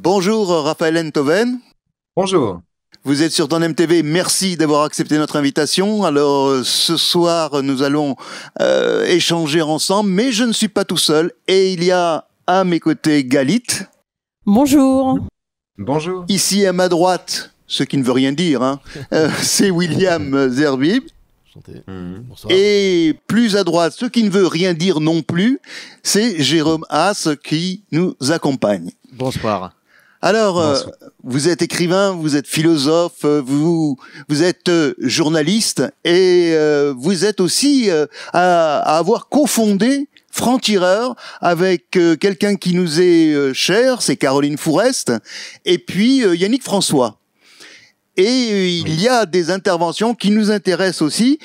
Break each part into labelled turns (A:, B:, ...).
A: Bonjour Raphaël Enthoven.
B: Bonjour.
A: Vous êtes sur Tandem TV, merci d'avoir accepté notre invitation. Alors ce soir nous allons échanger ensemble, mais je ne suis pas tout seul et il y a à mes côtés Galit.
C: Bonjour.
B: Bonjour.
A: Ici à ma droite, ce qui ne veut rien dire, c'est William Zerbib.
D: Bonsoir.
A: Et plus à droite, ce qui ne veut rien dire non plus, c'est Jérôme Haas qui nous accompagne.
D: Bonsoir.
A: Alors, vous êtes écrivain, vous êtes philosophe, vous êtes journaliste et vous êtes aussi à avoir cofondé Franc-Tireur avec quelqu'un qui nous est cher, c'est Caroline Fourest, et puis Yannick François. Et il y a des interventions qui nous intéressent aussi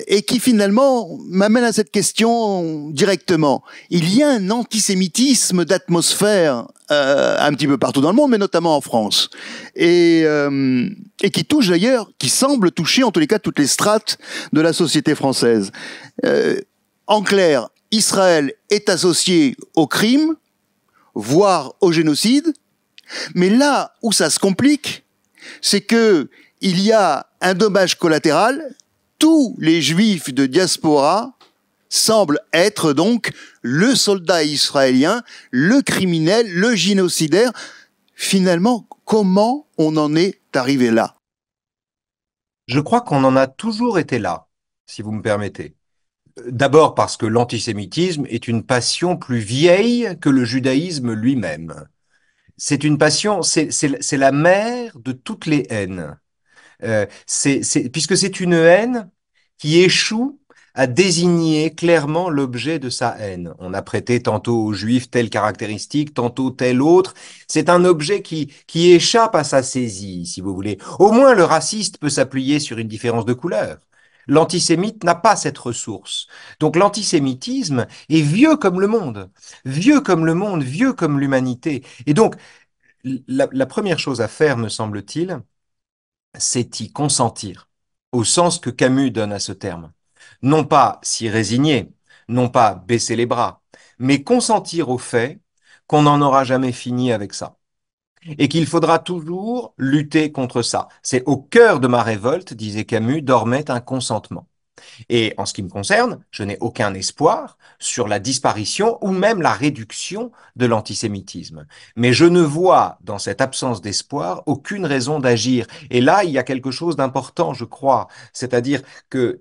A: et qui finalement m'amènent à cette question directement. Il y a un antisémitisme d'atmosphère un petit peu partout dans le monde, mais notamment en France. Et qui touche d'ailleurs, qui semble toucher en tous les cas toutes les strates de la société française. En clair, Israël est associé au crime, voire au génocide, mais là où ça se complique, c'est que il y a un dommage collatéral. Tous les juifs de diaspora semblent être donc le soldat israélien, le criminel, le génocidaire. Finalement, comment on en est arrivé là?
B: Je crois qu'on en a toujours été là, si vous me permettez. D'abord parce que l'antisémitisme est une passion plus vieille que le judaïsme lui-même. C'est une passion, c'est la mère de toutes les haines. Puisque c'est une haine qui échoue à désigner clairement l'objet de sa haine. On a prêté tantôt aux Juifs telle caractéristique, tantôt telle autre. C'est un objet qui échappe à sa saisie, si vous voulez. Au moins, le raciste peut s'appuyer sur une différence de couleur. L'antisémite n'a pas cette ressource. Donc l'antisémitisme est vieux comme le monde, vieux comme le monde, vieux comme l'humanité. Et donc, la première chose à faire, me semble-t-il, c'est y consentir, au sens que Camus donne à ce terme. Non pas s'y résigner, non pas baisser les bras, mais consentir au fait qu'on n'en aura jamais fini avec ça. Et qu'il faudra toujours lutter contre ça. C'est au cœur de ma révolte, disait Camus, dormait un consentement. Et en ce qui me concerne, je n'ai aucun espoir sur la disparition ou même la réduction de l'antisémitisme. Mais je ne vois dans cette absence d'espoir aucune raison d'agir. Et là, il y a quelque chose d'important, je crois, c'est-à-dire que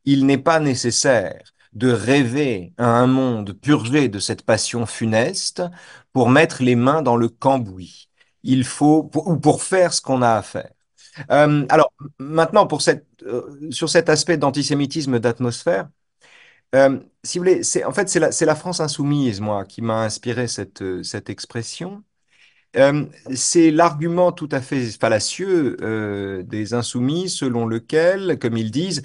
B: il n'est pas nécessaire de rêver à un monde purgé de cette passion funeste pour mettre les mains dans le cambouis. Il faut, ou pour faire ce qu'on a à faire. Alors maintenant, sur cet aspect d'antisémitisme d'atmosphère, si vous voulez, c'est la France insoumise, moi, qui m'a inspiré cette expression. C'est l'argument tout à fait fallacieux des insoumis selon lequel, comme ils disent,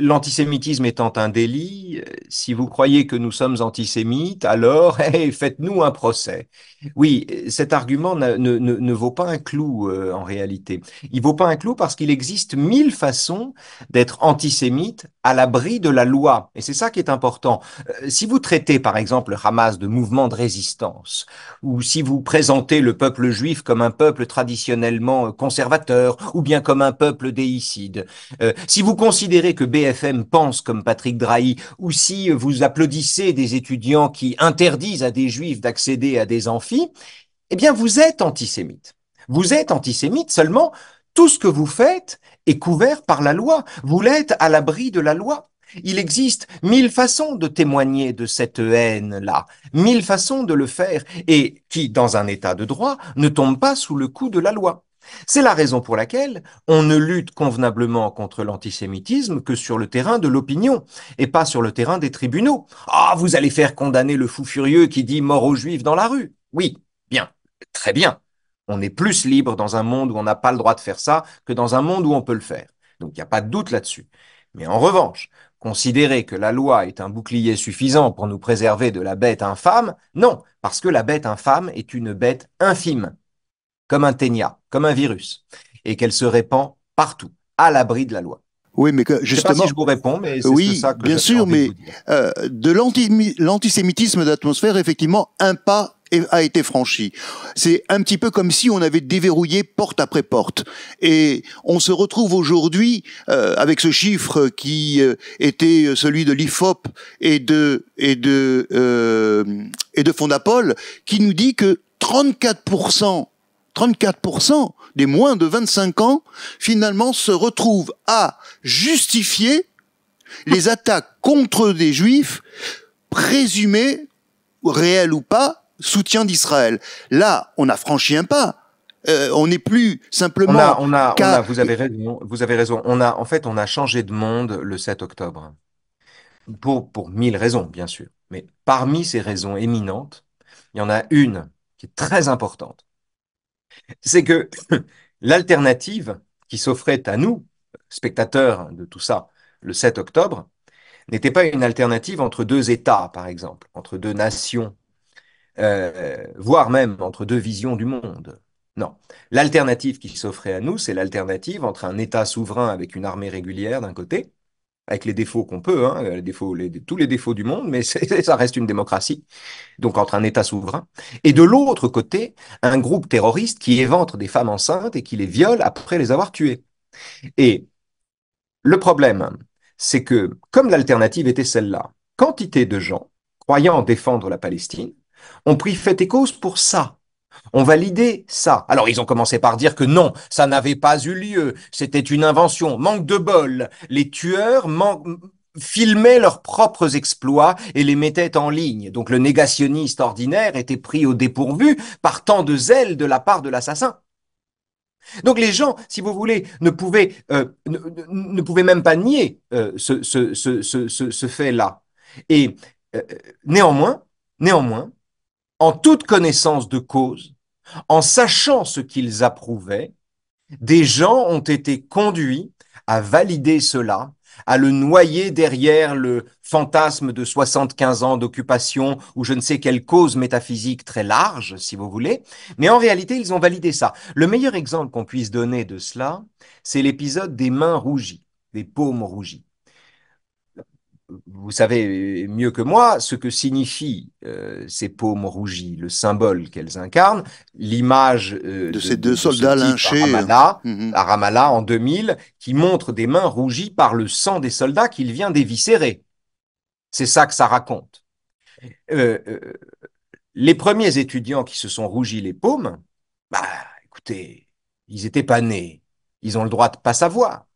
B: l'antisémitisme étant un délit, si vous croyez que nous sommes antisémites, alors faites-nous un procès. Oui, cet argument ne vaut pas un clou en réalité. Il vaut pas un clou parce qu'il existe 1000 façons d'être antisémite à l'abri de la loi. Et c'est ça qui est important. Si vous traitez par exemple le Hamas de mouvement de résistance, ou si vous présentez le peuple juif comme un peuple traditionnellement conservateur, ou bien comme un peuple déicide, si vous considérez que BFM pense comme Patrick Drahi, ou si vous applaudissez des étudiants qui interdisent à des juifs d'accéder à des amphis, eh bien vous êtes antisémite. Vous êtes antisémite, seulement tout ce que vous faites est couvert par la loi. Vous l'êtes à l'abri de la loi. Il existe 1000 façons de témoigner de cette haine-là, 1000 façons de le faire, et qui, dans un état de droit, ne tombent pas sous le coup de la loi. C'est la raison pour laquelle on ne lutte convenablement contre l'antisémitisme que sur le terrain de l'opinion, et pas sur le terrain des tribunaux. Ah, vous allez faire condamner le fou furieux qui dit mort aux juifs dans la rue. Oui, bien, très bien. On est plus libre dans un monde où on n'a pas le droit de faire ça que dans un monde où on peut le faire. Donc il n'y a pas de doute là-dessus. Mais en revanche, considérer que la loi est un bouclier suffisant pour nous préserver de la bête infâme, non, parce que la bête infâme est une bête infime, comme un ténia, comme un virus, et qu'elle se répand partout, à l'abri de la loi.
A: Oui, mais que, justement,
B: je ne sais pas si je vous réponds, mais c'est
A: oui,
B: ça que
A: bien sûr, mais
B: de
A: de l'antisémitisme d'atmosphère, effectivement, un pas a été franchie. C'est un petit peu comme si on avait déverrouillé porte après porte. Et on se retrouve aujourd'hui avec ce chiffre qui était celui de l'IFOP et de Fondapol, qui nous dit que 34% des moins de 25 ans, finalement, se retrouvent à justifier les attaques contre des juifs présumés, réels ou pas, soutien d'Israël. Là, on a franchi un pas. On n'est plus simplement...
B: Vous avez raison. On a changé de monde le 7 octobre. Pour 1000 raisons, bien sûr. Mais parmi ces raisons éminentes, il y en a une qui est très importante. C'est que l'alternative qui s'offrait à nous, spectateurs de tout ça, le 7 octobre, n'était pas une alternative entre deux États, par exemple, entre deux nations, voire même entre deux visions du monde. Non. L'alternative qui s'offrait à nous, c'est l'alternative entre un État souverain avec une armée régulière d'un côté, avec les défauts qu'on peut, hein, tous les défauts du monde, mais ça reste une démocratie, donc entre un État souverain, et de l'autre côté, un groupe terroriste qui évente des femmes enceintes et qui les viole après les avoir tuées. Et le problème, c'est que, comme l'alternative était celle-là, quantité de gens, croyant défendre la Palestine, ont pris fait et cause pour ça. On validait ça. Alors, ils ont commencé par dire que non, ça n'avait pas eu lieu, c'était une invention, manque de bol. Les tueurs filmaient leurs propres exploits et les mettaient en ligne. Donc, le négationniste ordinaire était pris au dépourvu par tant de zèle de la part de l'assassin. Donc les gens, si vous voulez, ne pouvaient même pas nier ce fait-là. Et néanmoins, en toute connaissance de cause, en sachant ce qu'ils approuvaient, des gens ont été conduits à valider cela, à le noyer derrière le fantasme de 75 ans d'occupation ou je ne sais quelle cause métaphysique très large, si vous voulez. Mais en réalité, ils ont validé ça. Le meilleur exemple qu'on puisse donner de cela, c'est l'épisode des mains rougies, des paumes rougies. Vous savez mieux que moi ce que signifient ces paumes rougies, le symbole qu'elles incarnent, l'image
A: de ces deux soldats lynchés
B: à Ramallah en 2000, qui montre des mains rougies par le sang des soldats qu'il vient d'éviscérer. C'est ça que ça raconte. Les premiers étudiants qui se sont rougis les paumes, bah écoutez, ils n'étaient pas nés, ils ont le droit de pas savoir.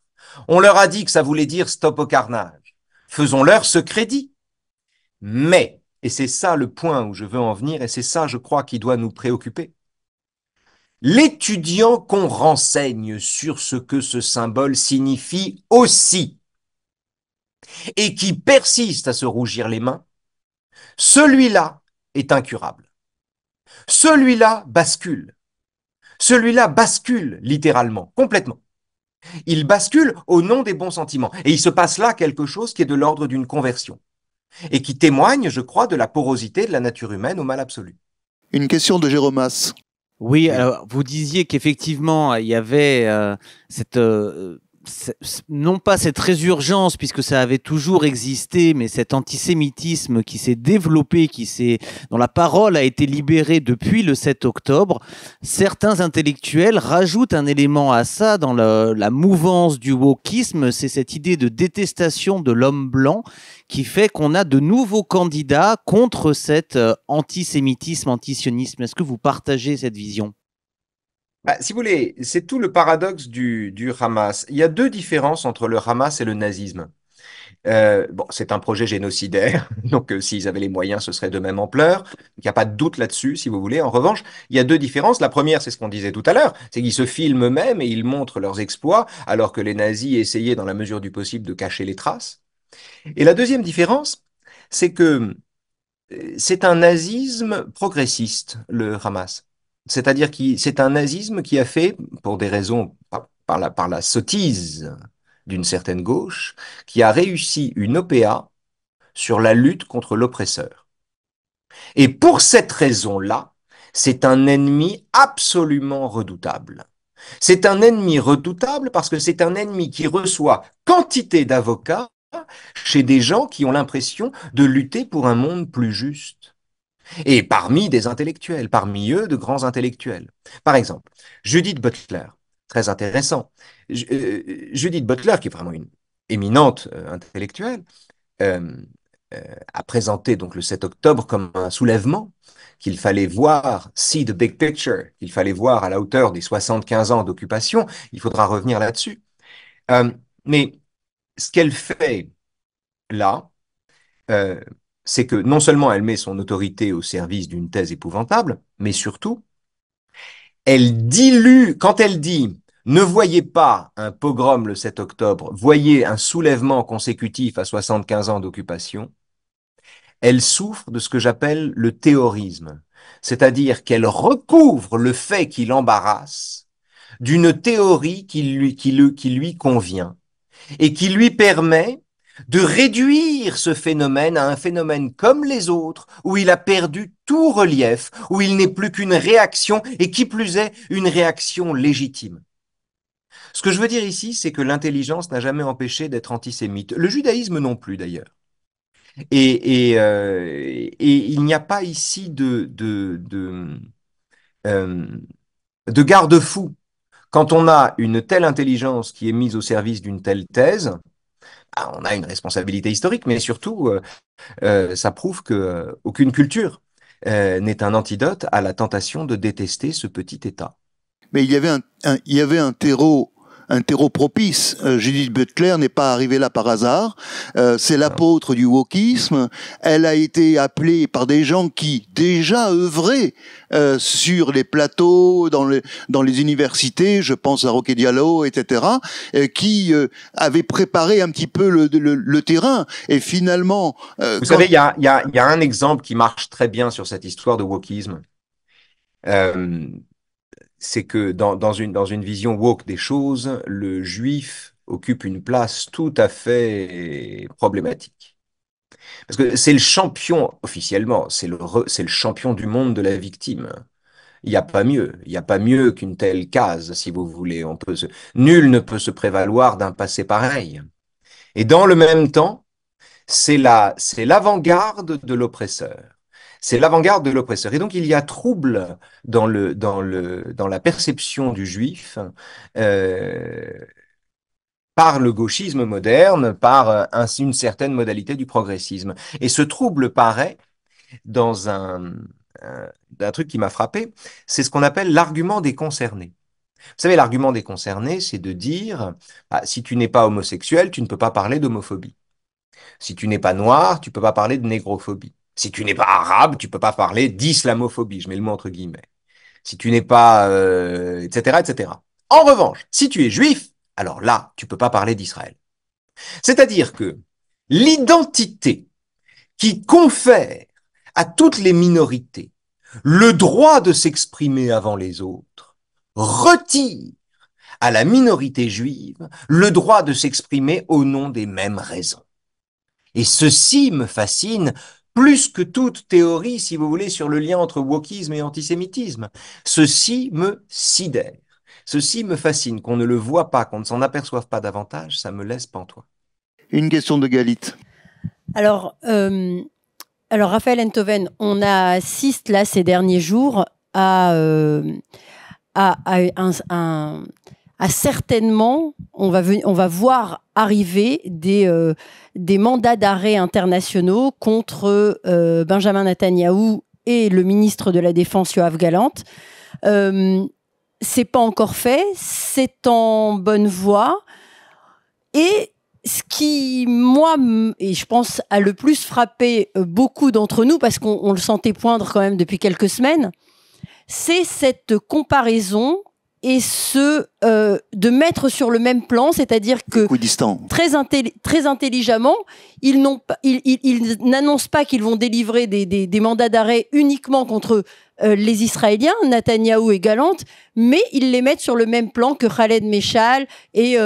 B: On leur a dit que ça voulait dire stop au carnage. Faisons-leur ce crédit. Mais, et c'est ça le point où je veux en venir, et c'est ça, je crois, qui doit nous préoccuper, l'étudiant qu'on renseigne sur ce que ce symbole signifie aussi, et qui persiste à se rougir les mains, celui-là est incurable. Celui-là bascule. Celui-là bascule littéralement, complètement. Il bascule au nom des bons sentiments. Et il se passe là quelque chose qui est de l'ordre d'une conversion. Et qui témoigne, je crois, de la porosité de la nature humaine au mal absolu.
A: Une question de Jérômas.
D: Oui, alors vous disiez qu'effectivement, il y avait non pas cette résurgence, puisque ça avait toujours existé, mais cet antisémitisme qui s'est développé, dont la parole a été libérée depuis le 7 octobre. Certains intellectuels rajoutent un élément à ça dans la mouvance du wokisme, c'est cette idée de détestation de l'homme blanc qui fait qu'on a de nouveaux candidats contre cet antisémitisme, antisionisme. Est-ce que vous partagez cette vision ?
B: Si vous voulez, c'est tout le paradoxe du Hamas. Il y a deux différences entre le Hamas et le nazisme. C'est un projet génocidaire, donc s'ils avaient les moyens, ce serait de même ampleur. Il n'y a pas de doute là-dessus, si vous voulez. En revanche, il y a deux différences. La première, c'est ce qu'on disait tout à l'heure, c'est qu'ils se filment eux-mêmes et ils montrent leurs exploits, alors que les nazis essayaient, dans la mesure du possible, de cacher les traces. Et la deuxième différence, c'est que c'est un nazisme progressiste, le Hamas. C'est-à-dire que c'est un nazisme qui a fait, pour des raisons, par la sottise d'une certaine gauche, qui a réussi une OPA sur la lutte contre l'oppresseur. Et pour cette raison-là, c'est un ennemi absolument redoutable. C'est un ennemi redoutable parce que c'est un ennemi qui reçoit quantité d'avocats chez des gens qui ont l'impression de lutter pour un monde plus juste. Et parmi des intellectuels, parmi eux, de grands intellectuels. Par exemple, Judith Butler, très intéressant. Judith Butler, qui est vraiment une éminente intellectuelle, euh, a présenté donc le 7 octobre comme un soulèvement qu'il fallait voir, see the big picture, qu'il fallait voir à la hauteur des 75 ans d'occupation. Il faudra revenir là-dessus. Mais ce qu'elle fait là, c'est que non seulement elle met son autorité au service d'une thèse épouvantable, mais surtout, elle dilue, quand elle dit ne voyez pas un pogrom le 7 octobre, voyez un soulèvement consécutif à 75 ans d'occupation, elle souffre de ce que j'appelle le théorisme, c'est-à-dire qu'elle recouvre le fait qui l'embarrasse d'une théorie qui lui convient et qui lui permet de réduire ce phénomène à un phénomène comme les autres, où il a perdu tout relief, où il n'est plus qu'une réaction, et qui plus est, une réaction légitime. Ce que je veux dire ici, c'est que l'intelligence n'a jamais empêché d'être antisémite. Le judaïsme non plus, d'ailleurs. Et il n'y a pas ici de garde-fou. Quand on a une telle intelligence qui est mise au service d'une telle thèse, on a une responsabilité historique, mais surtout, ça prouve que aucune culture n'est un antidote à la tentation de détester ce petit État.
A: Mais il y avait un terreau propice. Judith Butler n'est pas arrivée là par hasard. C'est l'apôtre du wokisme. Elle a été appelée par des gens qui déjà œuvraient sur les plateaux, dans les universités, je pense à Roque Diallo, etc., qui avaient préparé un petit peu le terrain. Et finalement...
B: Vous savez, il y a un exemple qui marche très bien sur cette histoire de wokisme. C'est que dans une vision woke des choses, le juif occupe une place tout à fait problématique. Parce que c'est le champion, officiellement, c'est le champion du monde de la victime. Il n'y a pas mieux. Il n'y a pas mieux qu'une telle case, si vous voulez. Nul ne peut se prévaloir d'un passé pareil. Et dans le même temps, c'est l'avant-garde de l'oppresseur. C'est l'avant-garde de l'oppresseur. Et donc, il y a trouble dans la perception du juif par le gauchisme moderne, par une certaine modalité du progressisme. Et ce trouble paraît dans un truc qui m'a frappé, c'est ce qu'on appelle l'argument des concernés. Vous savez, l'argument des concernés, c'est de dire, si tu n'es pas homosexuel, tu ne peux pas parler d'homophobie. Si tu n'es pas noir, tu peux pas parler de négrophobie. Si tu n'es pas arabe, tu peux pas parler d'islamophobie. Je mets le mot entre guillemets. Si tu n'es pas, etc., etc. En revanche, si tu es juif, alors là, tu peux pas parler d'Israël. C'est-à-dire que l'identité qui confère à toutes les minorités le droit de s'exprimer avant les autres retire à la minorité juive le droit de s'exprimer au nom des mêmes raisons. Et ceci me fascine plus que toute théorie, si vous voulez, sur le lien entre wokisme et antisémitisme. Ceci me sidère. Ceci me fascine. Qu'on ne le voit pas, qu'on ne s'en aperçoive pas davantage, ça me laisse pantois.
A: Une question de Galit.
C: Alors, Raphaël Enthoven, on assiste là ces derniers jours à certainement, on va voir arriver des mandats d'arrêt internationaux contre Benjamin Netanyahou et le ministre de la Défense Yoav Gallant. C'est pas encore fait, c'est en bonne voie. Et ce qui, moi, et je pense, a le plus frappé beaucoup d'entre nous, parce qu'on le sentait poindre quand même depuis quelques semaines, c'est cette comparaison et de mettre sur le même plan, c'est-à-dire que très intelligemment, ils n'annoncent pas qu'ils vont délivrer des mandats d'arrêt uniquement contre les Israéliens, Netanyahou et Gallant, mais ils les mettent sur le même plan que Khaled Meshal et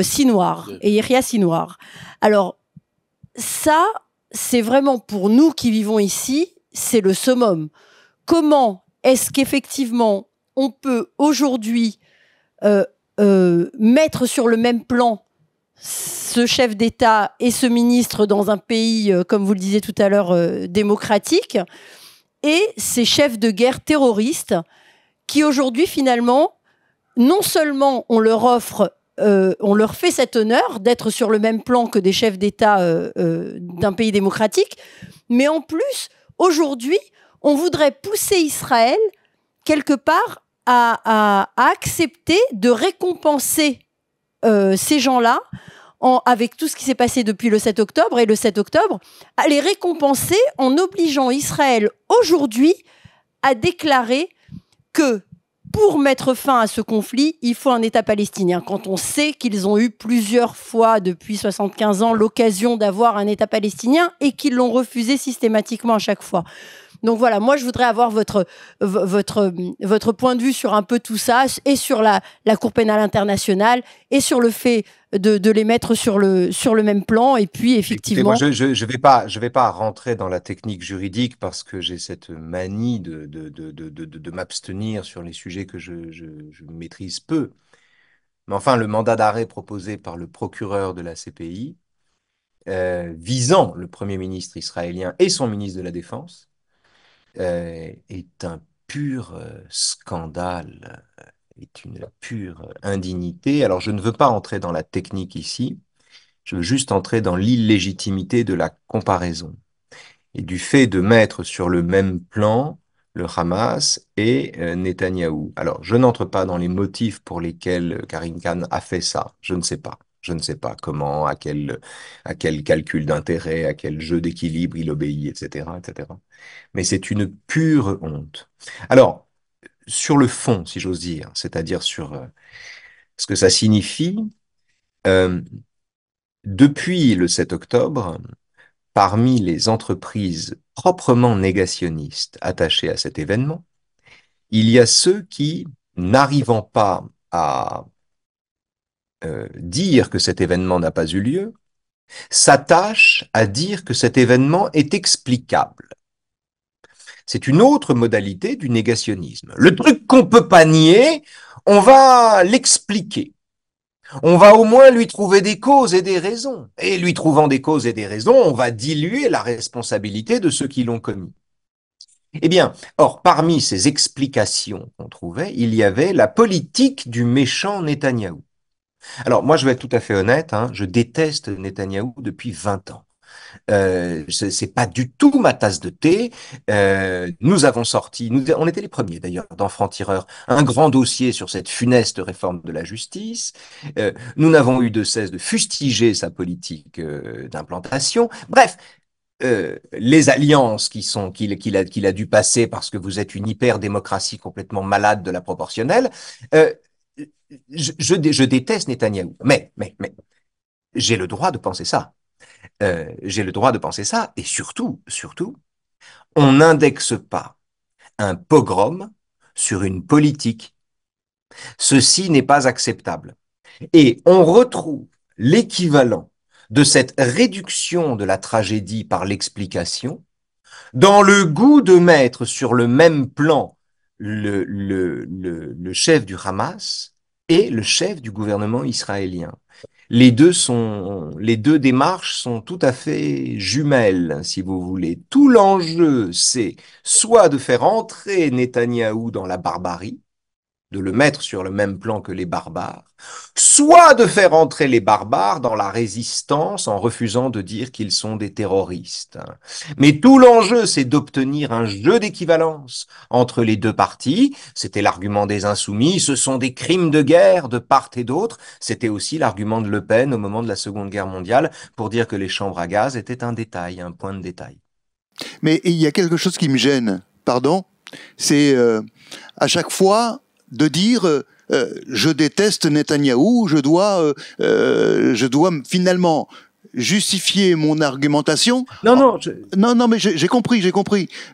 C: Sinwar, et Yehia Sinwar. Alors, ça, c'est vraiment pour nous qui vivons ici, c'est le summum. Comment est-ce qu'effectivement, on peut aujourd'hui mettre sur le même plan ce chef d'État et ce ministre dans un pays, comme vous le disiez tout à l'heure, démocratique, et ces chefs de guerre terroristes qui aujourd'hui, finalement, non seulement on leur fait cet honneur d'être sur le même plan que des chefs d'État d'un pays démocratique, mais en plus, aujourd'hui, on voudrait pousser Israël quelque part à accepter de récompenser ces gens-là avec tout ce qui s'est passé depuis le 7 octobre, et le 7 octobre, à les récompenser en obligeant Israël aujourd'hui à déclarer que pour mettre fin à ce conflit, il faut un État palestinien. Quand on sait qu'ils ont eu plusieurs fois depuis 75 ans l'occasion d'avoir un État palestinien et qu'ils l'ont refusé systématiquement à chaque fois. Donc voilà, moi je voudrais avoir votre point de vue sur un peu tout ça, et sur la Cour pénale internationale, et sur le fait de les mettre sur le même plan. Et puis effectivement...
B: Écoutez, moi, je vais pas rentrer dans la technique juridique parce que j'ai cette manie de m'abstenir sur les sujets que je maîtrise peu. Mais enfin, le mandat d'arrêt proposé par le procureur de la CPI, visant le Premier ministre israélien et son ministre de la Défense, est un pur scandale, est une pure indignité. Alors, je ne veux pas entrer dans la technique ici, je veux juste entrer dans l'illégitimité de la comparaison et du fait de mettre sur le même plan le Hamas et Netanyahou. Alors, je n'entre pas dans les motifs pour lesquels Karim Khan a fait ça, je ne sais pas. Je ne sais pas comment, à quel calcul d'intérêt, à quel jeu d'équilibre il obéit, etc., etc. Mais c'est une pure honte. Alors, sur le fond, si j'ose dire, c'est-à-dire sur ce que ça signifie, depuis le 7 octobre, parmi les entreprises proprement négationnistes attachées à cet événement, il y a ceux qui, n'arrivant pas à dire que cet événement n'a pas eu lieu, s'attachent à dire que cet événement est explicable. C'est une autre modalité du négationnisme. Le truc qu'on peut pas nier, on va l'expliquer. On va au moins lui trouver des causes et des raisons. Et lui trouvant des causes et des raisons, on va diluer la responsabilité de ceux qui l'ont commis. Eh bien, or, parmi ces explications qu'on trouvait, il y avait la politique du méchant Netanyahou. Alors, moi, je vais être tout à fait honnête, hein, je déteste Netanyahou depuis 20 ans. C'est pas du tout ma tasse de thé. Nous avons sorti, on était les premiers d'ailleurs dans Franc-Tireur, un grand dossier sur cette funeste réforme de la justice. Nous n'avons eu de cesse de fustiger sa politique d'implantation. Bref, les alliances qu'il a dû passer parce que vous êtes une hyper-démocratie complètement malade de la proportionnelle. Je déteste Netanyahou, mais j'ai le droit de penser ça. J'ai le droit de penser ça, et surtout, on n'indexe pas un pogrom sur une politique. Ceci n'est pas acceptable. Et on retrouve l'équivalent de cette réduction de la tragédie par l'explication dans le goût de mettre sur le même plan le chef du Hamas et le chef du gouvernement israélien. Les deux démarches sont tout à fait jumelles, si vous voulez. Tout l'enjeu, c'est soit de faire entrer Netanyahou dans la barbarie, de le mettre sur le même plan que les barbares, soit de faire entrer les barbares dans la résistance en refusant de dire qu'ils sont des terroristes. Mais tout l'enjeu, c'est d'obtenir un jeu d'équivalence entre les deux parties. C'était l'argument des insoumis, ce sont des crimes de guerre de part et d'autre. C'était aussi l'argument de Le Pen au moment de la Seconde Guerre mondiale pour dire que les chambres à gaz étaient un détail, un point de détail.
A: Mais il y a quelque chose qui me gêne, pardon, c'est à chaque fois de dire je déteste Netanyahou, je dois finalement justifier mon argumentation.
B: Non,
A: mais j'ai compris.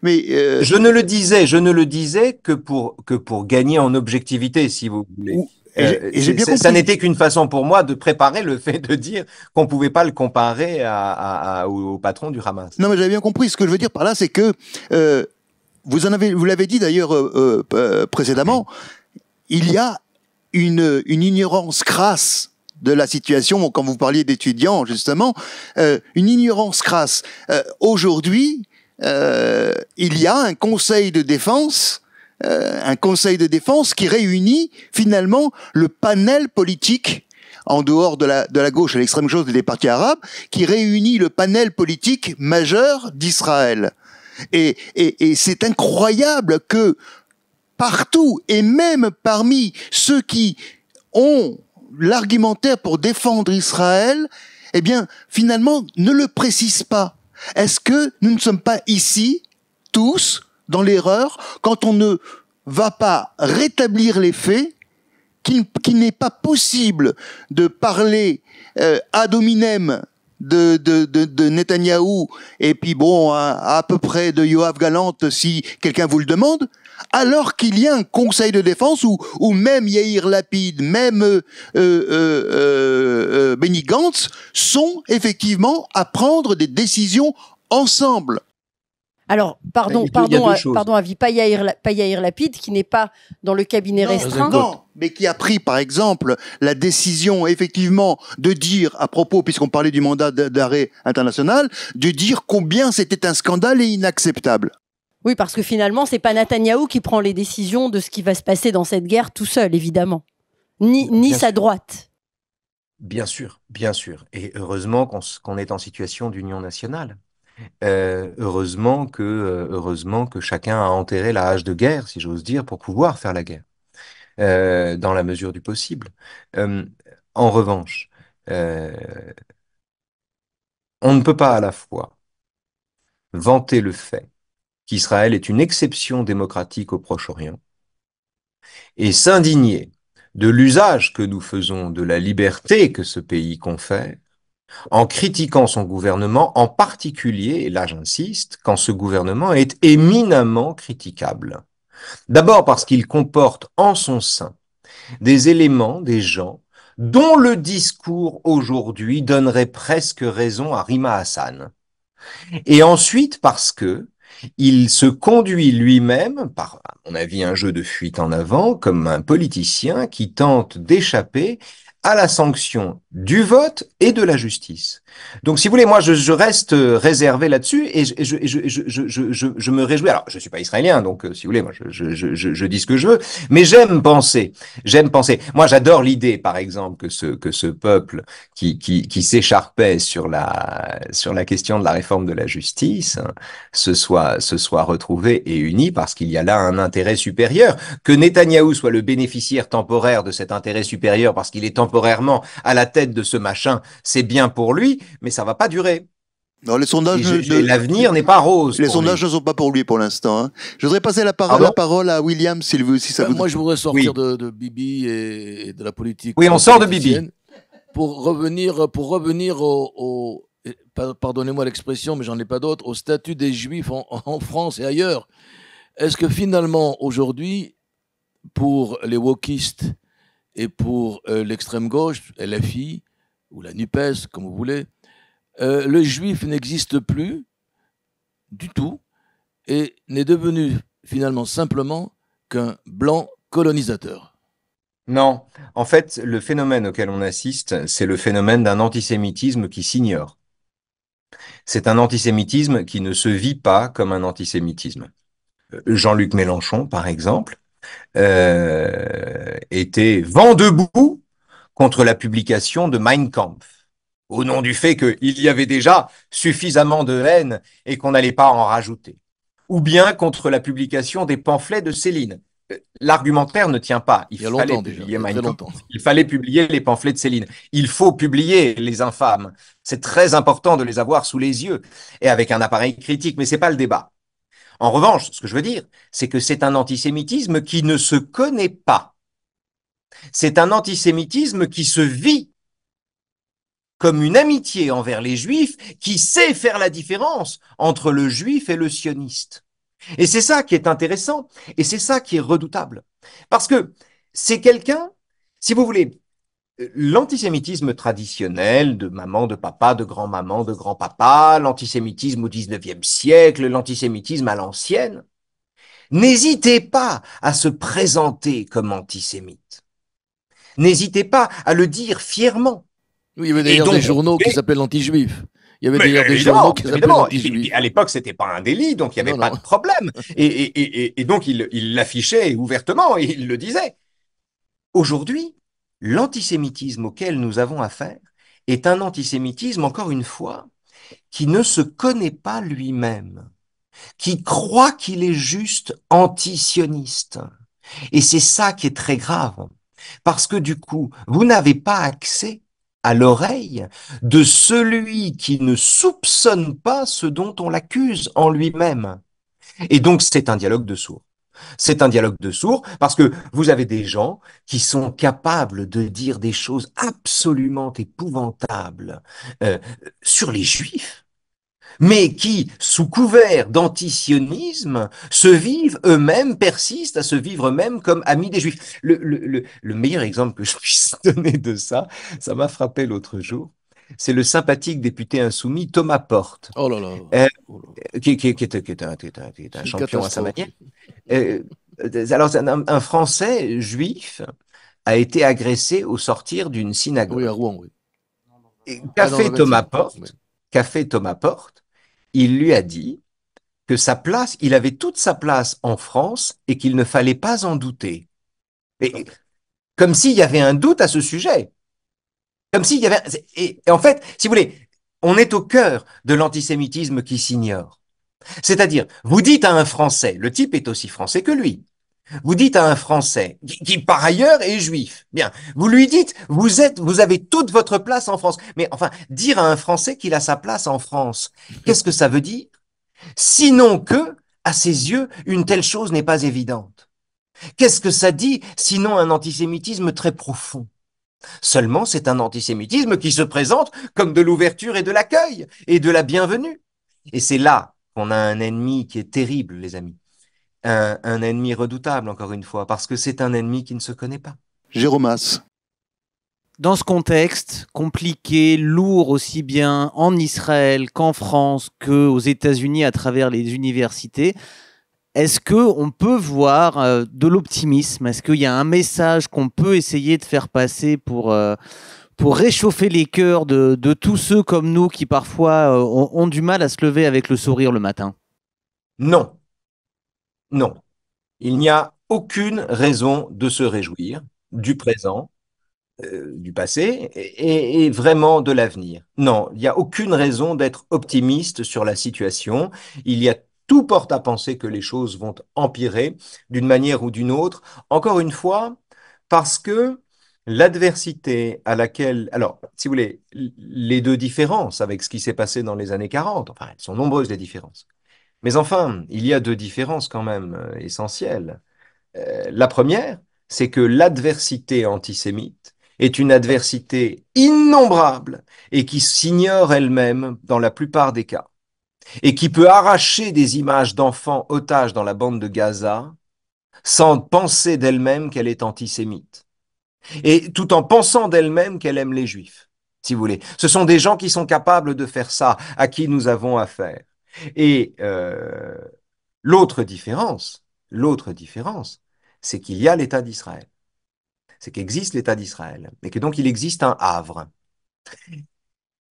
A: Mais
B: je ne le disais que pour gagner en objectivité, si vous voulez.
A: Et j'ai bien compris.
B: Ça n'était qu'une façon pour moi de préparer le fait de dire qu'on pouvait pas le comparer au patron du Hamas.
A: Non, mais j'avais bien compris. Ce que je veux dire par là, c'est que vous l'avez dit d'ailleurs précédemment. Il y a une ignorance crasse de la situation, quand vous parliez d'étudiants, justement, une ignorance crasse. Aujourd'hui, il y a un conseil de défense qui réunit finalement le panel politique, en dehors de la gauche et l'extrême gauche des partis arabes, qui réunit le panel politique majeur d'Israël. Et c'est incroyable que partout, et même parmi ceux qui ont l'argumentaire pour défendre Israël, eh bien, finalement, ne le précisent pas. Est-ce que nous ne sommes pas ici, tous, dans l'erreur, quand on ne va pas rétablir les faits, qu'il n'est pas possible de parler ad hominem de Netanyahou, et puis bon, à peu près de Yoav Gallant, si quelqu'un vous le demande, alors qu'il y a un conseil de défense où même Yair Lapid, même Benny Gantz sont effectivement à prendre des décisions ensemble.
C: Alors, pardon, avis, pas Yair Lapid, qui n'est pas dans le cabinet restreint.
A: Non, mais qui a pris, par exemple, la décision, effectivement, de dire, à propos, puisqu'on parlait du mandat d'arrêt international, de dire combien c'était un scandale et inacceptable.
C: Oui, parce que finalement, c'est pas Netanyahou qui prend les décisions de ce qui va se passer dans cette guerre tout seul, évidemment. Ni sa droite.
B: Bien sûr. Et heureusement qu'on est en situation d'union nationale. Heureusement que chacun a enterré la hache de guerre, si j'ose dire, pour pouvoir faire la guerre, dans la mesure du possible. En revanche, on ne peut pas à la fois vanter le fait qu'Israël est une exception démocratique au Proche-Orient et s'indigner de l'usage que nous faisons de la liberté que ce pays confère, en critiquant son gouvernement, en particulier, et là j'insiste, quand ce gouvernement est éminemment critiquable. D'abord parce qu'il comporte en son sein des éléments, des gens, dont le discours aujourd'hui donnerait presque raison à Rima Hassan. Et ensuite parce que il se conduit lui-même, par, à mon avis, un jeu de fuite en avant, comme un politicien qui tente d'échapper à la sanction du vote et de la justice. Donc, si vous voulez, moi, je reste réservé là-dessus et je me réjouis. Alors, je suis pas israélien, donc, si vous voulez, moi, je dis ce que je veux, mais j'aime penser. Moi, j'adore l'idée, par exemple, que ce peuple qui s'écharpait sur la question de la réforme de la justice, hein, se soit retrouvé et uni parce qu'il y a là un intérêt supérieur. Que Netanyahou soit le bénéficiaire temporaire de cet intérêt supérieur parce qu'il est temporairement à la tête de ce machin, c'est bien pour lui, mais ça va pas durer.
A: Non, les sondages
B: l'avenir n'est pas rose.
A: Les sondages ne sont pas pour lui pour l'instant. Hein. Je voudrais passer la parole à William, si ça vous.
E: Moi, je voudrais sortir de Bibi et de la politique.
B: Oui, on sort de Bibi.
E: Pour revenir au pardonnez-moi l'expression, mais j'en ai pas d'autre, au statut des Juifs en France et ailleurs. Est-ce que finalement, aujourd'hui, pour les wokistes et pour l'extrême gauche, LFI ou la NUPES, comme vous voulez, le juif n'existe plus du tout et n'est devenu finalement simplement qu'un blanc colonisateur?
B: Non, en fait, le phénomène auquel on assiste, c'est le phénomène d'un antisémitisme qui s'ignore. C'est un antisémitisme qui ne se vit pas comme un antisémitisme. Jean-Luc Mélenchon, par exemple, était vent debout contre la publication de Mein Kampf, au nom du fait qu'il y avait déjà suffisamment de haine et qu'on n'allait pas en rajouter. Ou bien contre la publication des pamphlets de Céline. L'argumentaire ne tient pas. Il fallait publier les pamphlets de Céline. Il faut publier les infâmes. C'est très important de les avoir sous les yeux et avec un appareil critique, mais c'est pas le débat. En revanche, ce que je veux dire, c'est que c'est un antisémitisme qui ne se connaît pas. C'est un antisémitisme qui se vit comme une amitié envers les juifs, qui sait faire la différence entre le juif et le sioniste. Et c'est ça qui est intéressant, et c'est ça qui est redoutable. Parce que c'est quelqu'un, si vous voulez, l'antisémitisme traditionnel de maman, de papa, de grand-maman, de grand-papa, l'antisémitisme au XIXe siècle, l'antisémitisme à l'ancienne, n'hésitez pas à se présenter comme antisémite. N'hésitez pas à le dire fièrement.
E: Oui, il y avait
B: Et
E: d'ailleurs
B: donc,
E: des journaux qui s'appellent l'anti-juifs. Il y avait d'ailleurs des journaux qui s'appelaient
B: évidemment.
E: l'anti-juifs.
B: À l'époque, c'était pas un délit, donc il n'y avait
E: Non,
B: pas
E: non.
B: de problème. Et donc, il l'affichait ouvertement, et il le disait. Aujourd'hui, l'antisémitisme auquel nous avons affaire est un antisémitisme, encore une fois, qui ne se connaît pas lui-même, qui croit qu'il est juste antisioniste. Et c'est ça qui est très grave, parce que du coup, vous n'avez pas accès à l'oreille de celui qui ne soupçonne pas ce dont on l'accuse en lui-même. Et donc, c'est un dialogue de sourds. C'est un dialogue de sourds parce que vous avez des gens qui sont capables de dire des choses absolument épouvantables euh, sur les Juifs, mais qui, sous couvert d'antisionisme, se vivent eux-mêmes, persistent à se vivre eux-mêmes comme amis des Juifs. Le meilleur exemple que je puisse donner de ça, ça m'a frappé l'autre jour, c'est le sympathique député insoumis Thomas Porte,
E: Oh là là.
B: euh,
E: Oh là.
B: qui est un
E: C'est une
B: champion à sa
E: catastrophe.
B: manière. Euh, alors, un Français juif a été agressé au sortir d'une
E: Oui, à
B: synagogue.
E: Rouen, oui.
B: Et
E: Ah, dans le 25. Oui.
B: qu'a fait Thomas Porte? Il lui a dit que sa place, il avait toute sa place en France et qu'il ne fallait pas en douter. Et, comme s'il y avait un doute à ce sujet. Comme s'il y avait. Et en fait, si vous voulez, on est au cœur de l'antisémitisme qui s'ignore. C'est-à-dire, vous dites à un Français, le type est aussi français que lui. Vous dites à un Français, qui par ailleurs est juif, bien, vous lui dites, vous avez toute votre place en France. Mais enfin, dire à un Français qu'il a sa place en France, qu'est-ce que ça veut dire? Sinon que, à ses yeux, une telle chose n'est pas évidente. Qu'est-ce que ça dit, sinon un antisémitisme très profond? Seulement, c'est un antisémitisme qui se présente comme de l'ouverture et de l'accueil et de la bienvenue. Et c'est là qu'on a un ennemi qui est terrible, les amis. Un ennemi redoutable, encore une fois, parce que c'est un ennemi qui ne se connaît pas.
A: Jérômas.
D: Dans ce contexte compliqué, lourd aussi bien en Israël qu'en France qu'aux États-Unis à travers les universités, est-ce qu'on peut voir de l'optimisme? Est-ce qu'il y a un message qu'on peut essayer de faire passer pour réchauffer les cœurs de tous ceux comme nous qui parfois ont du mal à se lever avec le sourire le matin?
B: Non, non. Il n'y a aucune raison de se réjouir du présent, du passé et vraiment de l'avenir. Non, il n'y a aucune raison d'être optimiste sur la situation. Il y a tout porte à penser que les choses vont empirer d'une manière ou d'une autre. Encore une fois, parce que l'adversité à laquelle, alors, si vous voulez, les deux différences avec ce qui s'est passé dans les années 40, enfin, elles sont nombreuses les différences. Mais enfin, il y a deux différences quand même essentielles. La première, c'est que l'adversité antisémite est une adversité innombrable et qui s'ignore elle-même dans la plupart des cas, et qui peut arracher des images d'enfants otages dans la bande de Gaza sans penser d'elle-même qu'elle est antisémite, et tout en pensant d'elle-même qu'elle aime les juifs, si vous voulez. Ce sont des gens qui sont capables de faire ça, à qui nous avons affaire. Et l'autre différence, c'est qu'il y a l'État d'Israël. C'est qu'existe l'État d'Israël, et que donc il existe un Havre.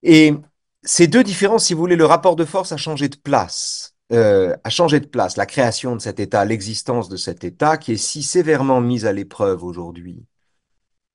B: Et ces deux différences, si vous voulez, le rapport de force a changé de place. A changé de place. La création de cet État, l'existence de cet État, qui est si sévèrement mise à l'épreuve aujourd'hui,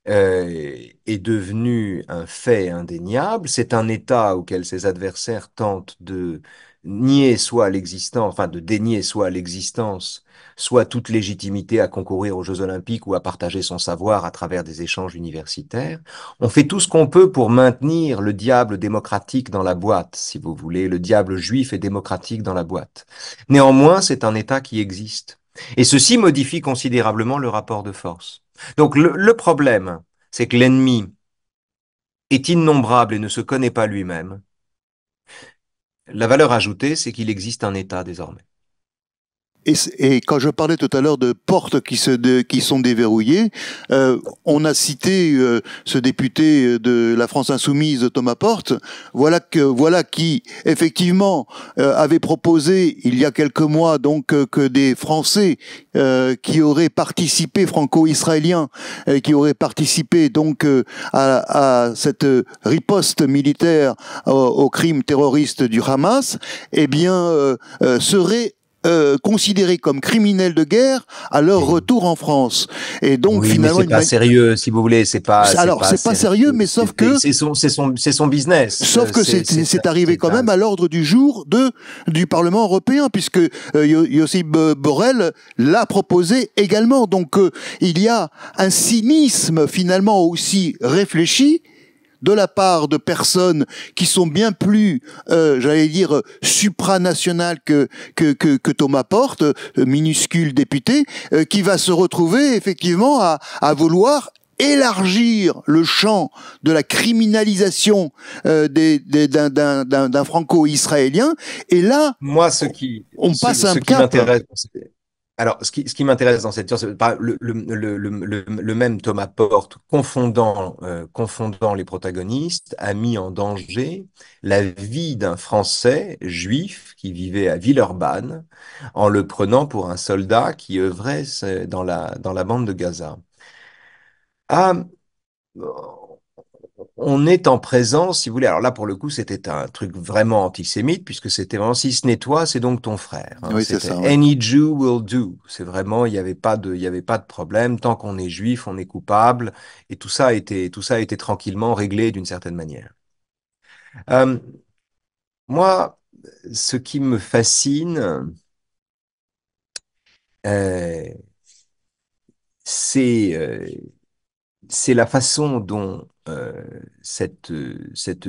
B: est devenu un fait indéniable. C'est un État auquel ses adversaires tentent de nier soit l'existence, enfin de dénier soit l'existence, soit toute légitimité à concourir aux Jeux Olympiques ou à partager son savoir à travers des échanges universitaires. On fait tout ce qu'on peut pour maintenir le diable démocratique dans la boîte, si vous voulez, le diable juif et démocratique dans la boîte. Néanmoins, c'est un État qui existe. Et ceci modifie considérablement le rapport de force. Donc le problème, c'est que l'ennemi est innombrable et ne se connaît pas lui-même. La valeur ajoutée, c'est qu'il existe un État désormais.
A: et quand je parlais tout à l'heure de portes qui sont déverrouillées, on a cité ce député de la France Insoumise, Thomas Porte, voilà qui effectivement avait proposé il y a quelques mois donc que des Français qui auraient participé, franco-israéliens, qui auraient participé donc à cette riposte militaire aux crimes terroristes du Hamas, eh bien seraient considérés comme criminels de guerre à leur retour en France. Et donc
B: oui,
A: finalement,
B: mais c'est pas sérieux, si vous voulez. C'est pas.
A: Alors c'est pas sérieux, mais sauf que
B: c'est son business.
A: Sauf que c'est arrivé quand même à l'ordre du jour du Parlement européen, puisque Josip Borrell l'a proposé également. Donc il y a un cynisme finalement aussi réfléchi de la part de personnes qui sont bien plus, j'allais dire, supranationales que Thomas Porte, minuscule député, qui va se retrouver effectivement à vouloir élargir le champ de la criminalisation d'un franco-israélien. Et là,
B: moi,
A: on passe un cap.
B: Alors, ce qui m'intéresse dans cette histoire, c'est le même Thomas Porte, confondant les protagonistes, a mis en danger la vie d'un Français juif qui vivait à Villeurbanne en le prenant pour un soldat qui œuvrait dans la bande de Gaza. On est en présence, si vous voulez. Alors là, pour le coup, c'était un truc vraiment antisémite, puisque c'était vraiment, si ce n'est toi, c'est donc ton frère. Hein.
A: Oui, c'est ça. Oui.
B: Any Jew will do. C'est vraiment, il n'y avait pas de problème. Tant qu'on est juif, on est coupable. Et tout ça a été tranquillement réglé d'une certaine manière. Moi, ce qui me fascine, c'est la façon dont cette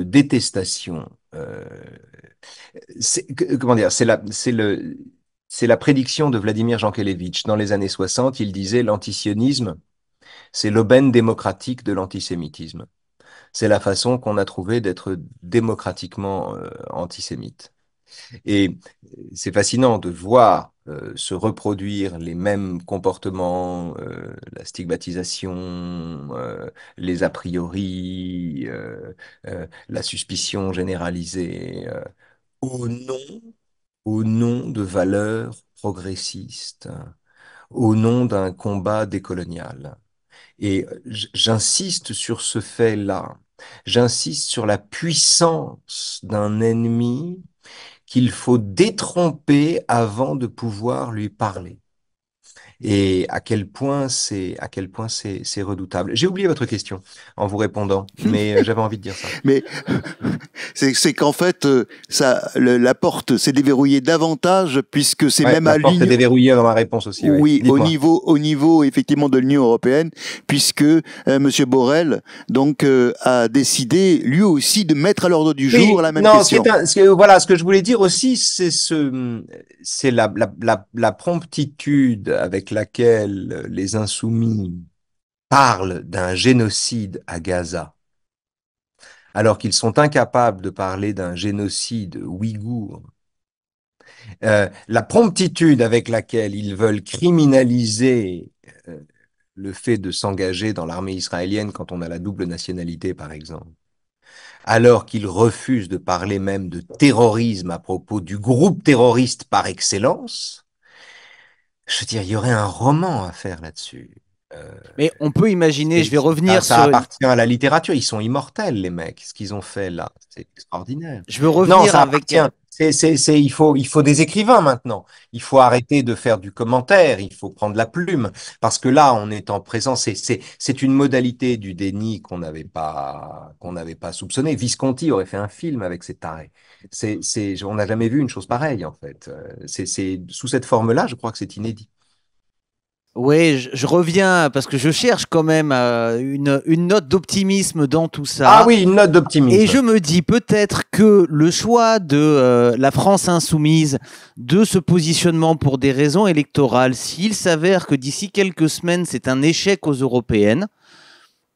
B: détestation, comment dire, c'est la prédiction de Vladimir Jankélévitch. Dans les années 60, il disait l'antisionisme, c'est l'aubaine démocratique de l'antisémitisme. C'est la façon qu'on a trouvé d'être démocratiquement antisémite. Et c'est fascinant de voir se reproduire les mêmes comportements, la stigmatisation, les a priori, la suspicion généralisée, au nom de valeurs progressistes, au nom d'un combat décolonial. Et j'insiste sur ce fait-là. J'insiste sur la puissance d'un ennemi qu'il faut détromper avant de pouvoir lui parler. Et à quel point c'est redoutable. J'ai oublié votre question en vous répondant, mais j'avais envie de dire ça.
A: Mais c'est qu'en fait, la porte s'est déverrouillée davantage puisque c'est même à l'Union. La porte est
B: déverrouillée dans ma réponse aussi.
A: Oui, au niveau effectivement de l'Union européenne, puisque Monsieur Borrell donc a décidé lui aussi de mettre à l'ordre du jour la même question.
B: Voilà, ce que je voulais dire aussi, c'est la promptitude avec laquelle les insoumis parlent d'un génocide à Gaza, alors qu'ils sont incapables de parler d'un génocide ouïghour. La promptitude avec laquelle ils veulent criminaliser le fait de s'engager dans l'armée israélienne quand on a la double nationalité, par exemple, alors qu'ils refusent de parler même de terrorisme à propos du groupe terroriste par excellence. Je veux dire, il y aurait un roman à faire là-dessus.
D: Mais on peut imaginer, je vais revenir
B: ça appartient à la littérature, ils sont immortels, les mecs. Ce qu'ils ont fait là, c'est extraordinaire.
D: Je veux revenir
B: non, ça appartient. Il faut des écrivains maintenant. Il faut arrêter de faire du commentaire. Il faut prendre la plume. Parce que là, on est en présence. C'est une modalité du déni qu'on n'avait pas soupçonné. Visconti aurait fait un film avec ces tarés. On n'a jamais vu une chose pareille, en fait. C'est sous cette forme-là, je crois que c'est inédit.
D: Oui, je reviens parce que je cherche quand même une note d'optimisme dans tout ça.
B: Ah oui, une note d'optimisme.
D: Et je me dis peut-être que le choix de la France insoumise de ce positionnement pour des raisons électorales, s'il s'avère que d'ici quelques semaines c'est un échec aux européennes,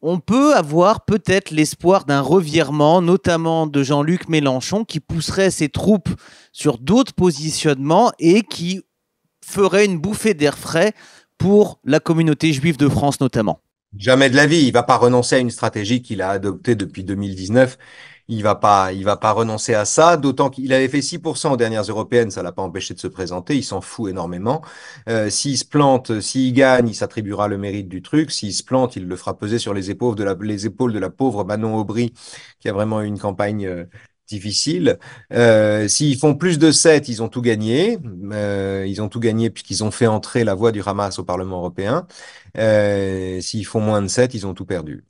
D: on peut avoir peut-être l'espoir d'un revirement, notamment de Jean-Luc Mélenchon, qui pousserait ses troupes sur d'autres positionnements et qui ferait une bouffée d'air frais pour la communauté juive de France notamment.
B: Jamais de la vie. Il va pas renoncer à une stratégie qu'il a adoptée depuis 2019. Il va pas renoncer à ça, d'autant qu'il avait fait 6% aux dernières européennes, ça l'a pas empêché de se présenter, il s'en fout énormément. S'il se plante, s'il gagne, il s'attribuera le mérite du truc. S'il se plante, il le fera peser sur les épaules de la pauvre Manon Aubry, qui a vraiment eu une campagne difficile. S'ils font plus de 7, ils ont tout gagné. Ils ont tout gagné puisqu'ils ont fait entrer la voix du Hamas au Parlement européen. S'ils font moins de 7, ils ont tout perdu.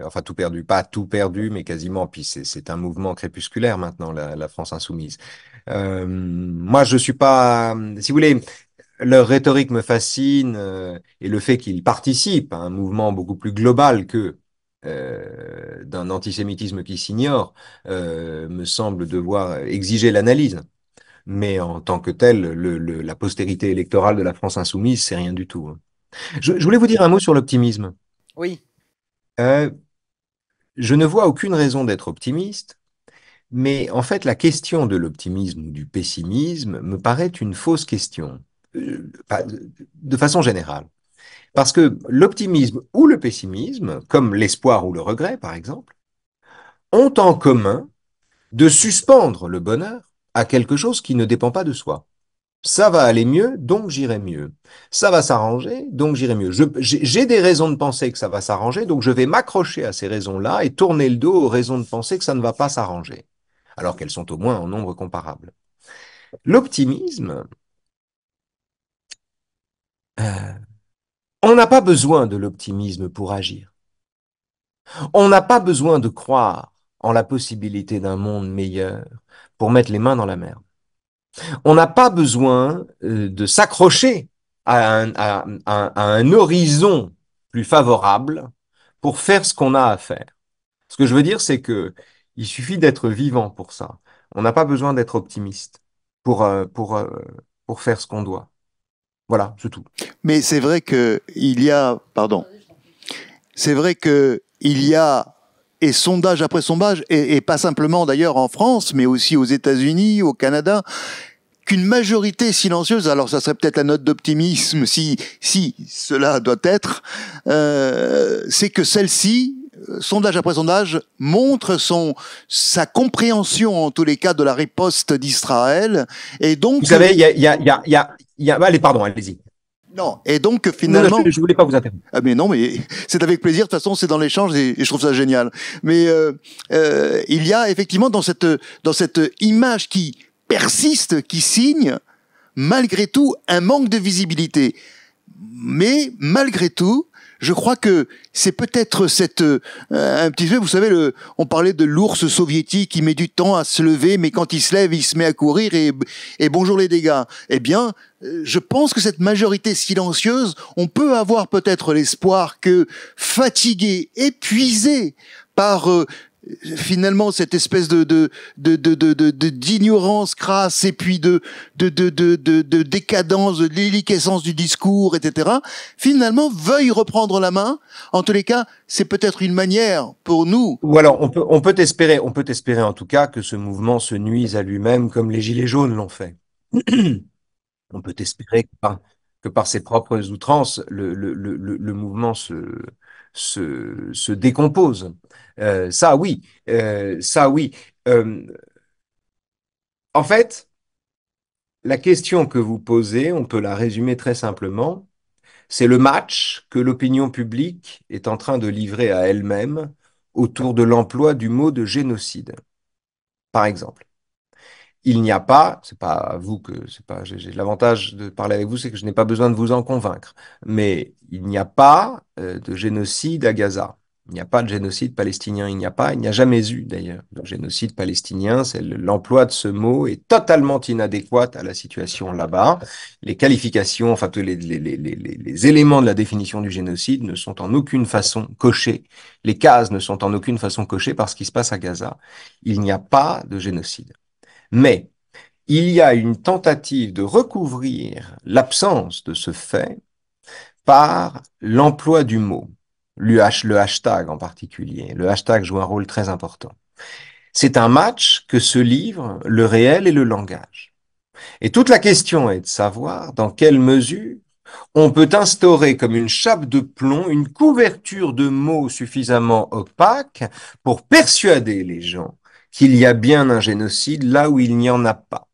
B: Enfin, tout perdu, pas tout perdu, mais quasiment. Puis c'est un mouvement crépusculaire maintenant, la France insoumise. Moi, je suis pas, si vous voulez, leur rhétorique me fascine et le fait qu'ils participent à un mouvement beaucoup plus global que d'un antisémitisme qui s'ignore me semble devoir exiger l'analyse. Mais en tant que tel, la postérité électorale de la France insoumise, c'est rien du tout. Je voulais vous dire un mot sur l'optimisme.
D: Oui.
B: Je ne vois aucune raison d'être optimiste, mais en fait, la question de l'optimisme ou du pessimisme me paraît une fausse question, de façon générale. Parce que l'optimisme ou le pessimisme, comme l'espoir ou le regret, par exemple, ont en commun de suspendre le bonheur à quelque chose qui ne dépend pas de soi. Ça va aller mieux, donc j'irai mieux. Ça va s'arranger, donc j'irai mieux. J'ai des raisons de penser que ça va s'arranger, donc je vais m'accrocher à ces raisons-là et tourner le dos aux raisons de penser que ça ne va pas s'arranger, alors qu'elles sont au moins en nombre comparable. L'optimisme, on n'a pas besoin de l'optimisme pour agir. On n'a pas besoin de croire en la possibilité d'un monde meilleur pour mettre les mains dans la merde. On n'a pas besoin de s'accrocher à un horizon plus favorable pour faire ce qu'on a à faire. Ce que je veux dire, c'est que il suffit d'être vivant pour ça. On n'a pas besoin d'être optimiste pour faire ce qu'on doit. Voilà, c'est tout.
A: Mais c'est vrai que il y a, pardon, c'est vrai que il y a et sondage après sondage, et pas simplement d'ailleurs en France, mais aussi aux États-Unis, au Canada, qu'une majorité silencieuse, alors ça serait peut-être la note d'optimisme si cela doit être, c'est que celle-ci, sondage après sondage, montre sa compréhension en tous les cas de la riposte d'Israël, et donc...
B: Vous savez, allez, pardon, allez-y.
A: Non, et donc finalement...
B: Non, je voulais pas vous interrompre.
A: Ah mais non, mais c'est avec plaisir. De toute façon, c'est dans l'échange et je trouve ça génial. Mais il y a effectivement dans cette image qui persiste, qui signe, malgré tout, un manque de visibilité. Mais malgré tout, je crois que c'est peut-être un petit peu, vous savez, on parlait de l'ours soviétique qui met du temps à se lever, mais quand il se lève, il se met à courir et bonjour les dégâts. Eh bien, je pense que cette majorité silencieuse, on peut avoir peut-être l'espoir que fatigué, épuisé par finalement cette espèce d'ignorance crasse et puis de décadence, de déliquescence du discours, etc., finalement veuille reprendre la main. En tous les cas, c'est peut-être une manière pour nous.
B: Ou alors on peut espérer en tout cas que ce mouvement se nuise à lui-même comme les Gilets jaunes l'ont fait. On peut espérer que par ses propres outrances, le mouvement se décompose. Ça oui. En fait, la question que vous posez, on peut la résumer très simplement. C'est le match que l'opinion publique est en train de livrer à elle-même autour de l'emploi du mot de génocide. Par exemple. Il n'y a pas, c'est pas à vous que, j'ai l'avantage de parler avec vous, c'est que je n'ai pas besoin de vous en convaincre. Mais il n'y a pas de génocide à Gaza. Il n'y a pas de génocide palestinien. Il n'y a jamais eu d'ailleurs de génocide palestinien. L'emploi de ce mot est totalement inadéquat à la situation là-bas. Les qualifications, enfin les éléments de la définition du génocide ne sont en aucune façon cochés. Les cases ne sont en aucune façon cochées par ce qui se passe à Gaza. Il n'y a pas de génocide. Mais il y a une tentative de recouvrir l'absence de ce fait par l'emploi du mot, le hashtag en particulier. Le hashtag joue un rôle très important. C'est un match que se livrent le réel et le langage. Et toute la question est de savoir dans quelle mesure on peut instaurer comme une chape de plomb une couverture de mots suffisamment opaque pour persuader les gens qu'il y a bien un génocide là où il n'y en a pas.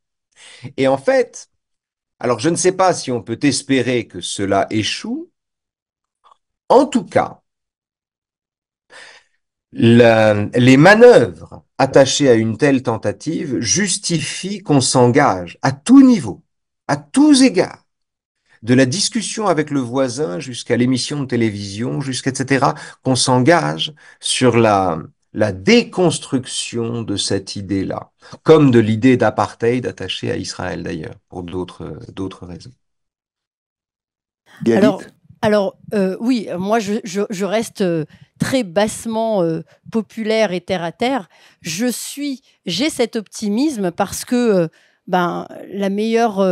B: Et en fait, alors je ne sais pas si on peut espérer que cela échoue. En tout cas, les manœuvres attachées à une telle tentative justifient qu'on s'engage à tout niveau, à tous égards, de la discussion avec le voisin jusqu'à l'émission de télévision, jusqu'à etc., qu'on s'engage sur la déconstruction de cette idée-là, comme de l'idée d'apartheid attachée à Israël d'ailleurs, pour d'autres raisons.
C: Alors oui, moi je reste très bassement populaire et terre à terre. J'ai cet optimisme parce que la meilleure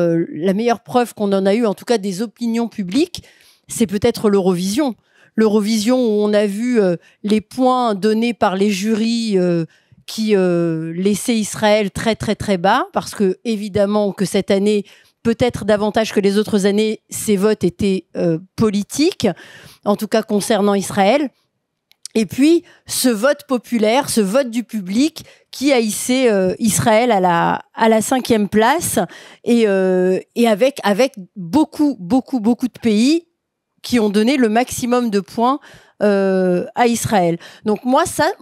C: preuve qu'on en a eu, en tout cas des opinions publiques, c'est peut-être l'Eurovision. L'Eurovision où on a vu les points donnés par les jurys qui laissaient Israël très très très bas, parce que évidemment que cette année, peut-être davantage que les autres années, ces votes étaient politiques, en tout cas concernant Israël. Et puis, ce vote populaire, ce vote du public qui a hissé Israël à la 5e place et avec beaucoup de pays qui ont donné le maximum de points à Israël. Donc moi, ça,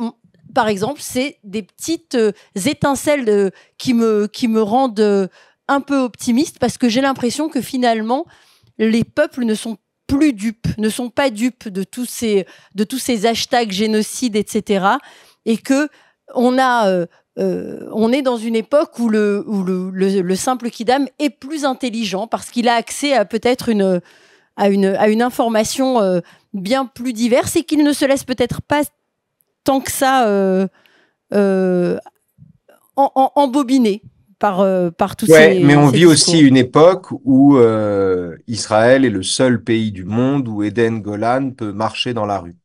C: par exemple, c'est des petites étincelles qui me rendent un peu optimiste, parce que j'ai l'impression que finalement, les peuples ne sont pas dupes de tous ces hashtags génocide, etc. Et que on est dans une époque où le simple kidam est plus intelligent parce qu'il a accès à peut-être à une information bien plus diverse, et qu'il ne se laisse peut-être pas tant que ça embobiner par tous ces
B: mais on vit
C: discours.
B: aussi une époque où Israël est le seul pays du monde où Eden Golan peut marcher dans la rue.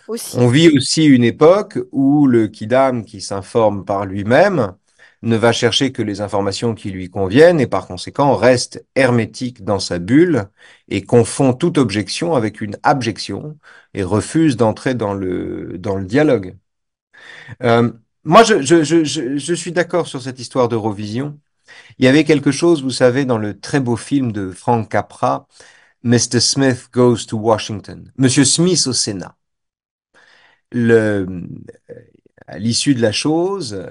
C: Aussi.
B: On vit aussi une époque où le Kidam qui s'informe par lui-même ne va chercher que les informations qui lui conviennent et par conséquent reste hermétique dans sa bulle et confond toute objection avec une abjection et refuse d'entrer dans le dialogue. Moi, je suis d'accord sur cette histoire d'Eurovision. Il y avait quelque chose, vous savez, dans le très beau film de Frank Capra, Mr. Smith Goes to Washington, Monsieur Smith au Sénat. À l'issue de la chose,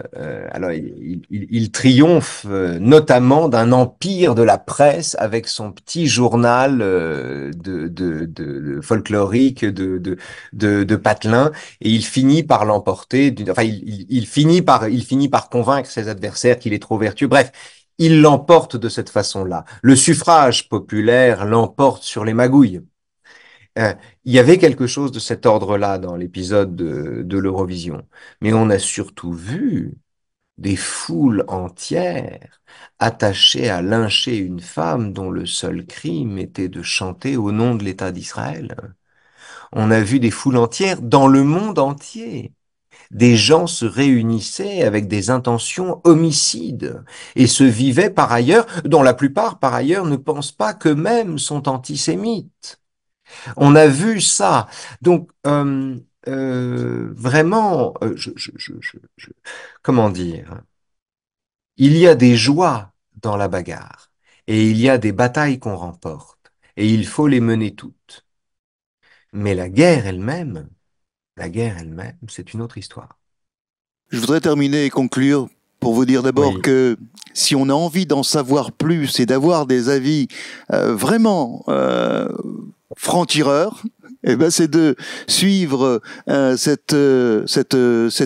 B: alors il triomphe notamment d'un empire de la presse avec son petit journal de folklorique de patelin, et il finit par l'emporter. Enfin, il finit par convaincre ses adversaires qu'il est trop vertueux. Bref, il l'emporte de cette façon-là. Le suffrage populaire l'emporte sur les magouilles. Il y avait quelque chose de cet ordre-là dans l'épisode de l'Eurovision. Mais on a surtout vu des foules entières attachées à lyncher une femme dont le seul crime était de chanter au nom de l'État d'Israël. On a vu des foules entières dans le monde entier. Des gens se réunissaient avec des intentions homicides et se vivaient par ailleurs, dont la plupart par ailleurs ne pensent pas qu'eux-mêmes sont antisémites. On a vu ça. Donc, vraiment, comment dire? Il y a des joies dans la bagarre et il y a des batailles qu'on remporte et il faut les mener toutes. Mais la guerre elle-même, c'est une autre histoire.
A: Je voudrais terminer et conclure pour vous dire d'abord
B: Oui.
A: que si on a envie d'en savoir plus et d'avoir des avis vraiment franc-tireurs, eh ben c'est de suivre cet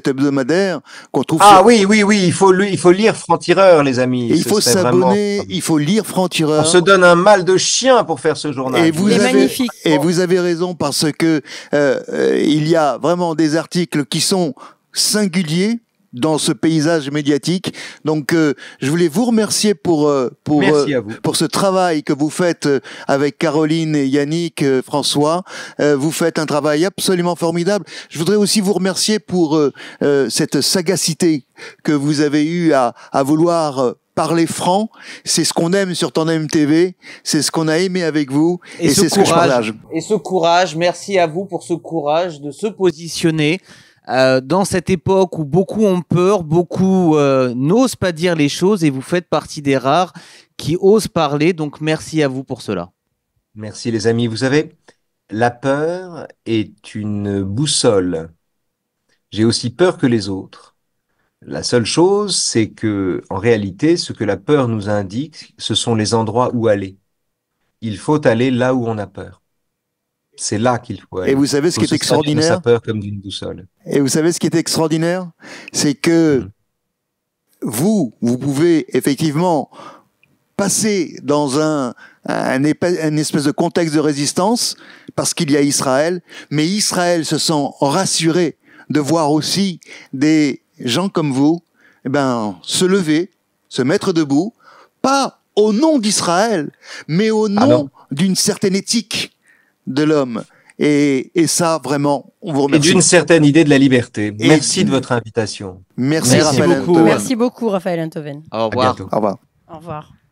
A: hebdomadaire qu'on trouve.
B: Oui, il faut lire Franc-Tireur, les amis.
A: Et il faut s'abonner, il faut lire Franc-Tireur.
B: On se donne un mal de chien pour faire ce journal.
A: Et vous avez raison, parce que il y a vraiment des articles qui sont singuliers dans ce paysage médiatique. Donc, je voulais vous remercier pour ce travail que vous faites avec Caroline, Yannick, François. Vous faites un travail absolument formidable. Je voudrais aussi vous remercier pour cette sagacité que vous avez eue à vouloir parler franc. C'est ce qu'on aime sur Tandem TV. C'est ce qu'on a aimé avec vous. Et c'est ce que je partage.
D: Et ce courage, merci à vous pour ce courage de se positionner dans cette époque où beaucoup ont peur, beaucoup n'osent pas dire les choses, et vous faites partie des rares qui osent parler. Donc merci à vous pour cela.
B: Merci les amis. Vous savez, la peur est une boussole. J'ai aussi peur que les autres. La seule chose, c'est que, en réalité, ce que la peur nous indique, ce sont les endroits où aller. Il faut aller là où on a peur. C'est là qu'il faut aller.
A: Et vous savez ce qui est extraordinaire?
B: Sa peur comme d'une boussole.
A: Et vous savez ce qui est extraordinaire? C'est que vous pouvez effectivement passer dans un espèce de contexte de résistance parce qu'il y a Israël, mais Israël se sent rassuré de voir aussi des gens comme vous, se lever, se mettre debout, pas au nom d'Israël, mais au nom d'une certaine éthique de l'homme. Et ça, vraiment, on vous remercie.
B: Et d'une certaine idée de la liberté. Merci de votre invitation.
A: Merci Raphaël
C: beaucoup. Merci beaucoup, Raphaël Enthoven.
D: Au revoir.
A: Au revoir.
C: Au revoir.